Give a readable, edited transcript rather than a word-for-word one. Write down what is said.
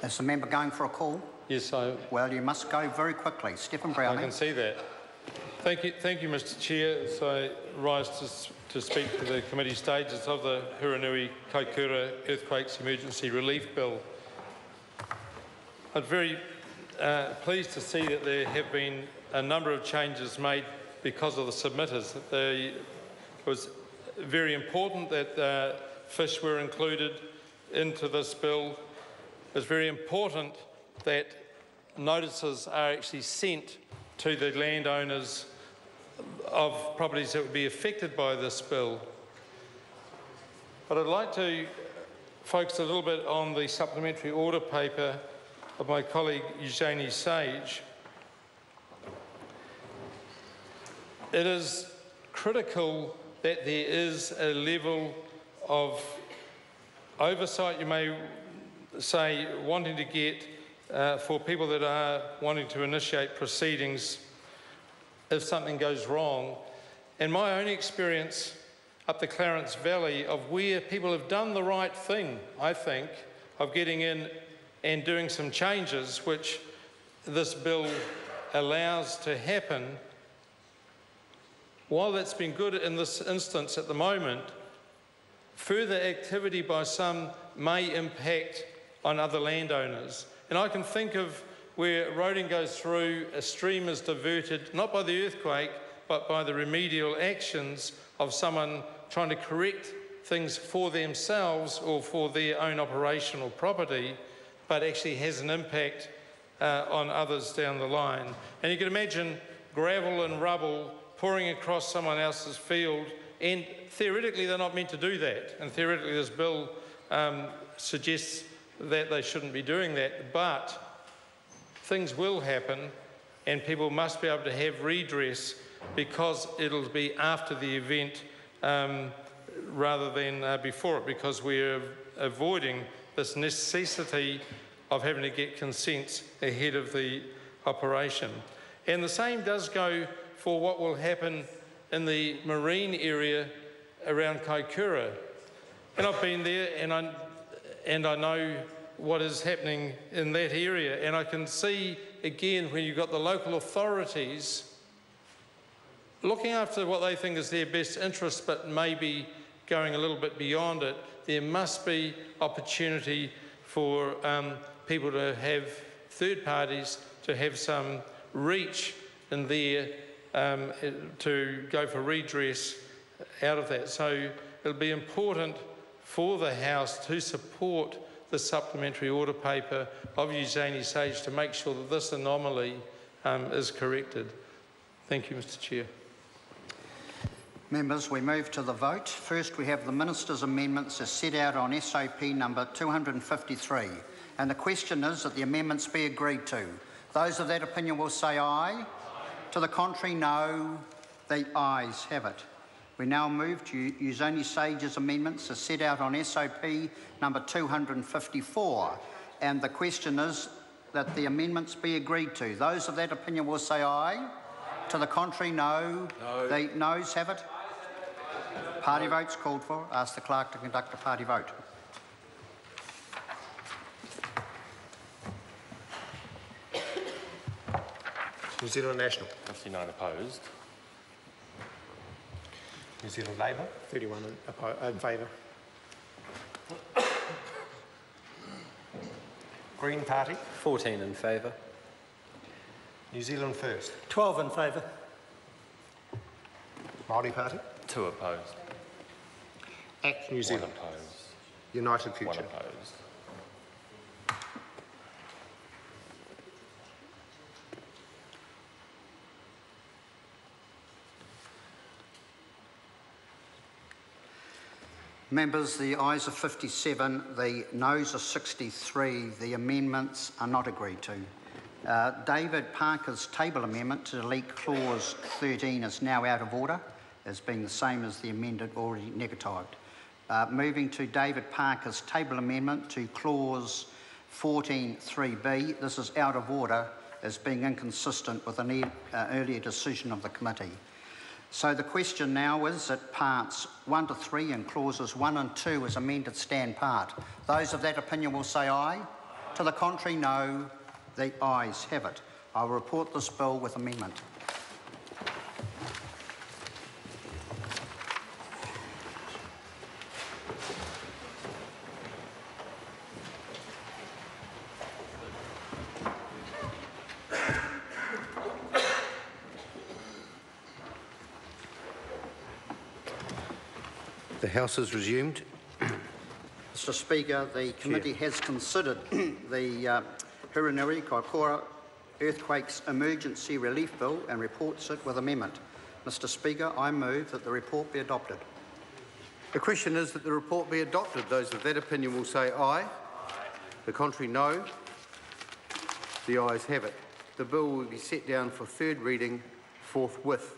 Is the member going for a call? Yes, Well, you must go very quickly. Stephen Browning. I can see that. Thank you, Mr. Chair. So I rise to speak to the committee stages of the Hurunui Kaikōura Earthquakes Emergency Relief Bill. I'm very pleased to see that there have been a number of changes made because of the submitters. It was very important that fish were included into this bill. It's very important that notices are actually sent to the landowners of properties that would be affected by this bill. But I'd like to focus a little bit on the supplementary order paper of my colleague Eugenie Sage. It is critical that there is a level of oversight, you may say, wanting to get for people that are wanting to initiate proceedings if something goes wrong. And my own experience up the Clarence Valley of where people have done the right thing, I think, of getting in and doing some changes which this bill allows to happen. While that's been good in this instance at the moment, further activity by some may impact on other landowners. And I can think of where roading goes through, a stream is diverted, not by the earthquake, but by the remedial actions of someone trying to correct things for themselves or for their own operational property, but actually has an impact on others down the line. And you can imagine gravel and rubble pouring across someone else's field, and theoretically they're not meant to do that. And theoretically this bill suggests that they shouldn't be doing that, but things will happen and people must be able to have redress because it'll be after the event rather than before it, because we're avoiding this necessity of having to get consents ahead of the operation. And the same does go for what will happen in the marine area around Kaikōura. And I've been there and I know what is happening in that area, and I can see again when you've got the local authorities looking after what they think is their best interest but maybe going a little bit beyond it. There must be opportunity for people to have, third parties, to have some reach in there to go for redress out of that. So it'll be important for the House to support the supplementary order paper of Eugenie Sage to make sure that this anomaly is corrected. Thank you, Mr. Chair. Members, we move to the vote. First, we have the Minister's amendments as set out on SOP number 253. And the question is that the amendments be agreed to. Those of that opinion will say aye. To the contrary, no. The ayes have it. We now move to Eugenie Sage's amendments as set out on SOP number 254. And the question is that the amendments be agreed to. Those of that opinion will say aye. To the contrary, no. The noes have it. Party votes called for. Ask the clerk to conduct a party vote. New Zealand National. 59 opposed. New Zealand Labour. 31 in favour. Green Party. 14 in favour. New Zealand First. 12 in favour. Māori Party. 2 opposed. Act New Zealand. 1 opposed. United Future. 1 opposed. Members, the ayes are 57, the noes are 63. The amendments are not agreed to. David Parker's table amendment to delete clause 13 is now out of order, as being the same as the amended already negatived. Moving to David Parker's table amendment to clause 14(3)(b. This is out of order, as being inconsistent with an earlier decision of the committee. So the question now is that parts 1 to 3 and clauses 1 and 2 as amended stand part. Those of that opinion will say aye. To the contrary, no. The ayes have it. I will report this bill with amendment. The House is resumed. Mr Speaker, the committee has considered the Hurunui Kaikōura Earthquakes Emergency Relief Bill and reports it with amendment. Mr Speaker, I move that the report be adopted. The question is that the report be adopted. Those of that opinion will say aye. The contrary, no. The ayes have it. The bill will be set down for third reading forthwith.